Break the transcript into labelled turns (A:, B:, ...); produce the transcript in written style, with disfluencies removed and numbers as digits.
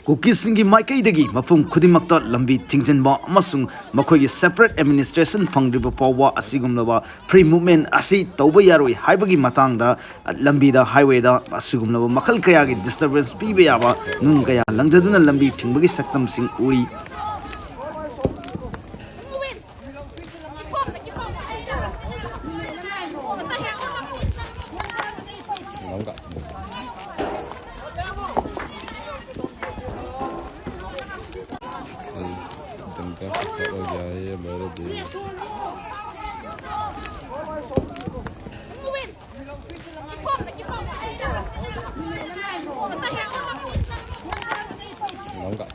A: Kuki Maikaidagi, Mafum Kudimakta, Lambi, Thingjinba, Masung, Makoy separate administration Fangriba Pawa, Asigumlava, free movement, Asi, Tobayarui, Haibagi Matanga, at lmbida highway da, Asugumlava, Makalkayagi, disturbance, Pibayaba, Nungaya, Langdaduna Lambi, Timbagi Saktam Sing Uri.
B: Nóng cả